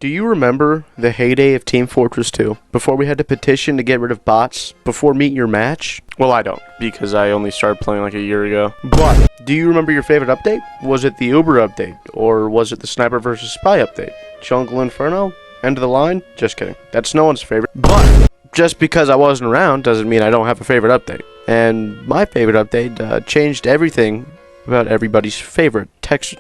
Do you remember the heyday of Team Fortress 2? Before we had to petition to get rid of bots before meet your match? Well, I don't, because I only started playing like a year ago. But, do you remember your favorite update? Was it the Uber update? Or was it the Sniper vs. Spy update? Jungle Inferno? End of the line? Just kidding. That's no one's favorite. But, just because I wasn't around doesn't mean I don't have a favorite update. And my favorite update changed everything about everybody's favorite text.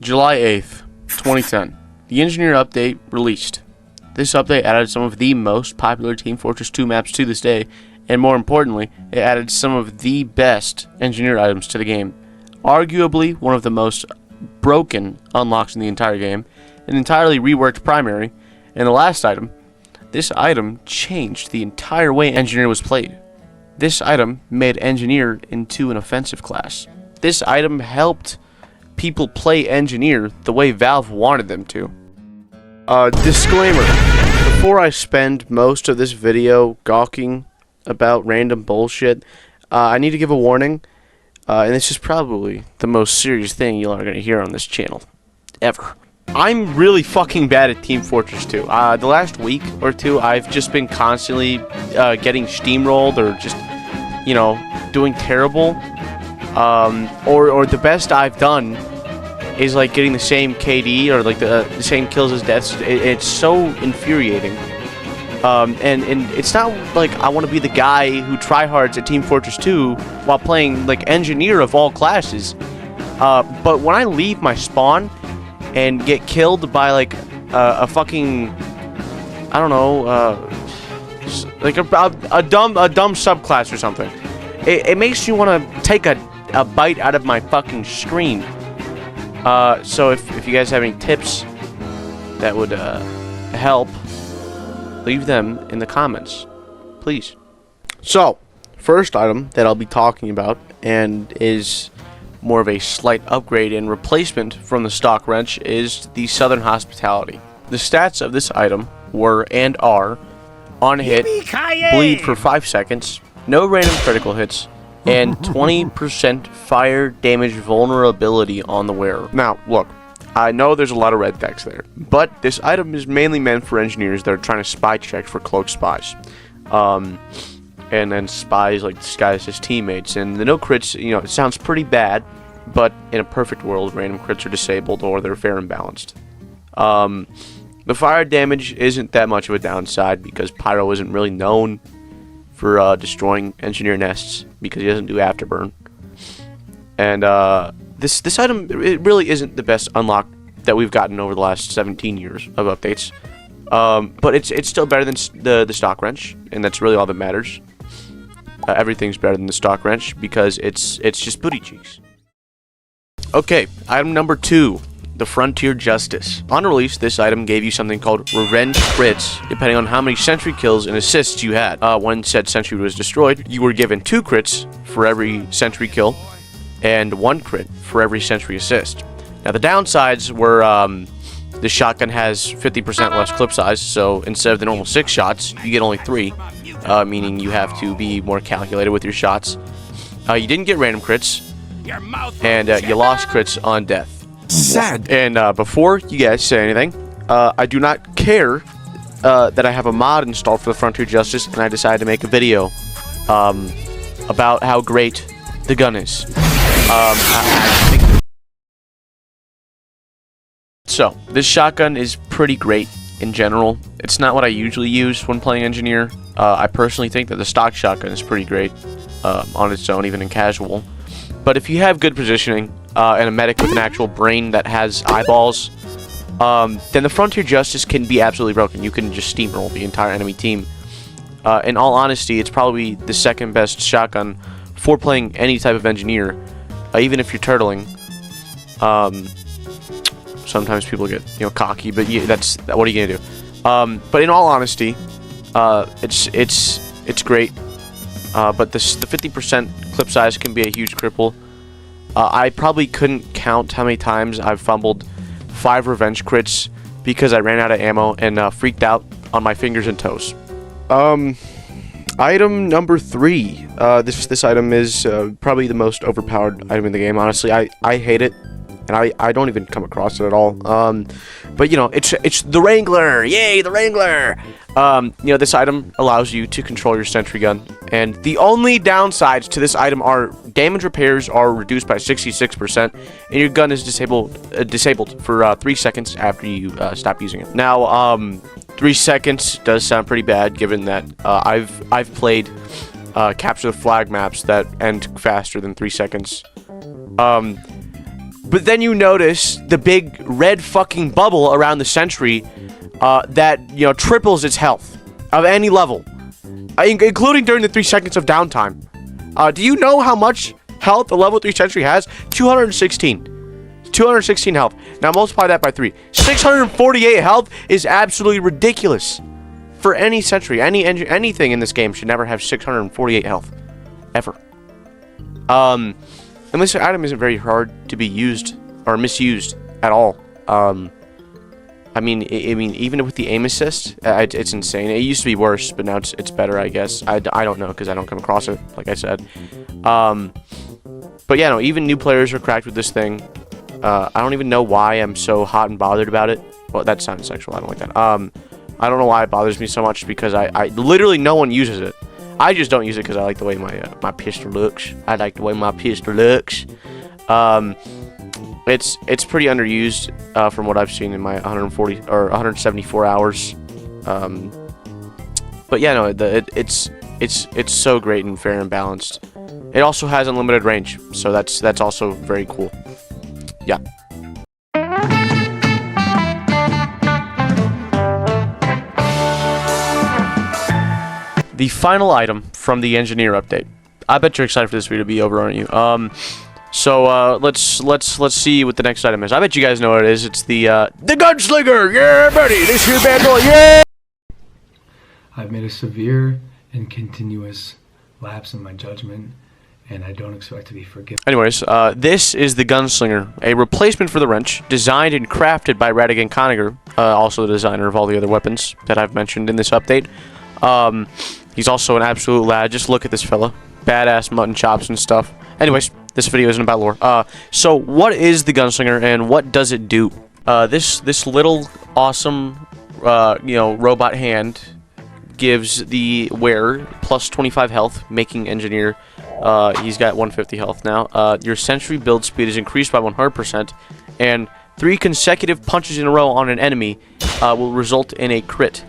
July 8th, 2010. The Engineer update released. This update added some of the most popular Team Fortress 2 maps to this day, and more importantly, it added some of the best Engineer items to the game. Arguably one of the most broken unlocks in the entire game, an entirely reworked primary, and the last item. This item changed the entire way Engineer was played. This item made Engineer into an offensive class. This item helped people play Engineer the way Valve wanted them to. Disclaimer. Before I spend most of this video gawking about random bullshit, I need to give a warning, and this is probably the most serious thing you are going to hear on this channel, ever. I'm really fucking bad at Team Fortress 2. The last week or two, I've just been constantly getting steamrolled or just, you know, doing terrible. Or the best I've done is like getting the same KD or like the same kills as deaths. It's so infuriating. And it's not like I want to be the guy who tryhards at Team Fortress 2 while playing like Engineer of all classes. But when I leave my spawn and get killed by like a fucking, I don't know, like a dumb subclass or something, it makes you want to take a bite out of my fucking screen. So if you guys have any tips that would help, leave them in the comments, please. So, first item that I'll be talking about, and is more of a slight upgrade and replacement from the stock wrench, is the Southern Hospitality. The stats of this item were and are: on hit, bleed for 5 seconds, no random critical hits, and 20% fire damage vulnerability on the wearer. Now, look, I know there's a lot of red text there, but this item is mainly meant for engineers that are trying to spy check for cloaked spies. And then spies like disguised as teammates. And the no crits, you know, it sounds pretty bad, but in a perfect world, random crits are disabled or they're fair and balanced. The fire damage isn't that much of a downside because Pyro isn't really known for destroying engineer nests because he doesn't do afterburn. And this item, it really isn't the best unlock that we've gotten over the last 17 years of updates. But it's still better than the stock wrench, and that's really all that matters. Everything's better than the stock wrench because it's just booty cheeks. Okay, item number 2. The Frontier Justice. On release, this item gave you something called Revenge Crits, depending on how many sentry kills and assists you had. When said sentry was destroyed, you were given 2 crits for every sentry kill, and 1 crit for every sentry assist. Now the downsides were, the shotgun has 50% less clip size, so instead of the normal 6 shots, you get only 3, meaning you have to be more calculated with your shots. You didn't get random crits, and you lost crits on death. Sad. And before you guys say anything, I do not care that I have a mod installed for the Frontier Justice, and I decided to make a video about how great the gun is. So, this shotgun is pretty great in general. It's not what I usually use when playing Engineer. I personally think that the stock shotgun is pretty great on its own, even in casual. But if you have good positioning, and a medic with an actual brain that has eyeballs, then the Frontier Justice can be absolutely broken. You can just steamroll the entire enemy team. In all honesty, it's probably the second best shotgun for playing any type of Engineer, even if you're turtling. sometimes people get, you know, cocky, but yeah, that's what are you gonna do? But in all honesty, it's great. But the 50% clip size can be a huge cripple. I probably couldn't count how many times I've fumbled 5 revenge crits because I ran out of ammo and freaked out on my fingers and toes. Item number 3. This item is probably the most overpowered item in the game. Honestly, I hate it, and I don't even come across it at all. But you know, it's the Wrangler. Yay, the Wrangler! You know, this item allows you to control your sentry gun, and the only downsides to this item are damage repairs are reduced by 66%, and your gun is disabled for 3 seconds after you stop using it. Now, 3 seconds does sound pretty bad, given that I've played capture the flag maps that end faster than 3 seconds. But then you notice the big red fucking bubble around the sentry that, you know, triples its health of any level, including during the 3 seconds of downtime. Do you know how much health a level 3 sentry has? 216. 216 health. Now multiply that by 3. 648 health is absolutely ridiculous for any sentry. Anything in this game should never have 648 health, ever. And this item isn't very hard to be used or misused at all. I mean, even with the aim assist, it's insane. It used to be worse, but now it's better, I guess. I don't know, because I don't come across it, like I said. But yeah, no, even new players are cracked with this thing. I don't even know why I'm so hot and bothered about it. Well, that sounds sexual. I don't like that. I don't know why it bothers me so much, because I literally no one uses it. I just don't use it because I like the way my pistol looks. I like the way my pistol looks. It's pretty underused from what I've seen in my 140 or 174 hours. But yeah, no, it's so great and fair and balanced. It also has unlimited range, so that's also very cool. Yeah. The final item from the engineer update. I bet you're excited for this video to be over, aren't you? So let's see what the next item is. I bet you guys know what it is. It's the Gunslinger. Yeah, buddy, this here bad boy. Yeah. I've made a severe and continuous lapse in my judgment, and I don't expect to be forgiven. Anyways, this is the Gunslinger, a replacement for the wrench, designed and crafted by Radigan Conniger, also the designer of all the other weapons that I've mentioned in this update. He's also an absolute lad. Just look at this fella. Badass mutton chops and stuff. Anyways, this video isn't about lore. So what is the Gunslinger and what does it do? This little awesome, you know, robot hand gives the wearer plus 25 health, making engineer. He's got 150 health now. Your sentry build speed is increased by 100%, and 3 consecutive punches in a row on an enemy will result in a crit.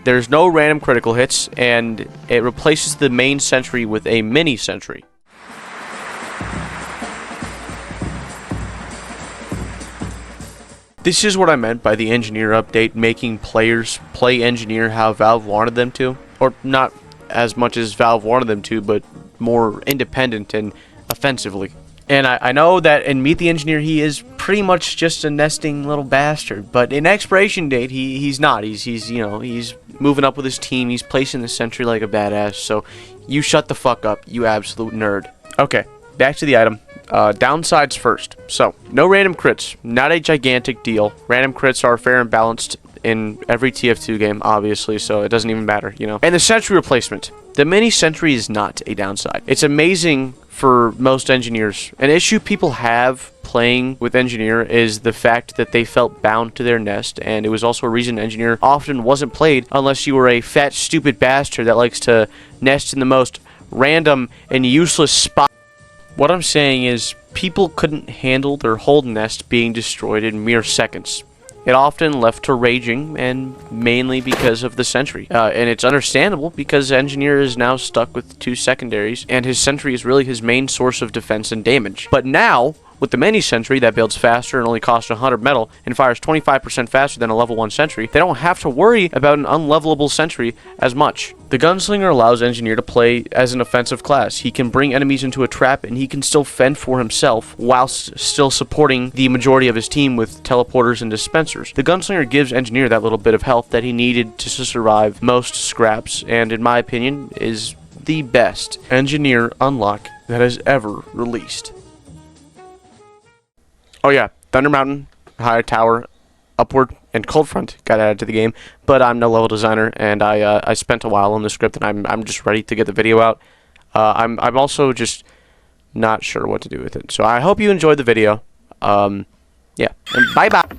There's no random critical hits, and it replaces the main sentry with a mini sentry. This is what I meant by the engineer update, making players play engineer how Valve wanted them to. Or not as much as Valve wanted them to, but more independent and offensively. And I know that in Meet the Engineer, he is pretty much just a nesting little bastard. But in Expiration Date, he's not. He's you know, he's moving up with his team. He's placing the sentry like a badass. So you shut the fuck up, you absolute nerd. Okay, back to the item. Downsides first. So, no random crits. Not a gigantic deal. Random crits are fair and balanced in every TF2 game, obviously, so it doesn't even matter, you know. And the sentry replacement. The mini sentry is not a downside. It's amazing for most engineers. An issue people have playing with engineer is the fact that they felt bound to their nest, and it was also a reason engineer often wasn't played unless you were a fat, stupid bastard that likes to nest in the most random and useless spot. What I'm saying is, people couldn't handle their whole nest being destroyed in mere seconds. It often left to raging, and mainly because of the sentry. And it's understandable, because Engineer is now stuck with 2 secondaries, and his sentry is really his main source of defense and damage. But now, with the mini sentry that builds faster and only costs 100 metal and fires 25% faster than a level 1 sentry, they don't have to worry about an unlevelable sentry as much. The Gunslinger allows Engineer to play as an offensive class. He can bring enemies into a trap and he can still fend for himself whilst still supporting the majority of his team with teleporters and dispensers. The Gunslinger gives Engineer that little bit of health that he needed to survive most scraps, and in my opinion is the best Engineer unlock that has ever released. Oh yeah, Thunder Mountain, High Tower, Upward, and Cold Front got added to the game, but I'm no level designer, and I spent a while on the script, and I'm just ready to get the video out. I'm also just not sure what to do with it, so I hope you enjoyed the video. Yeah, and bye bye.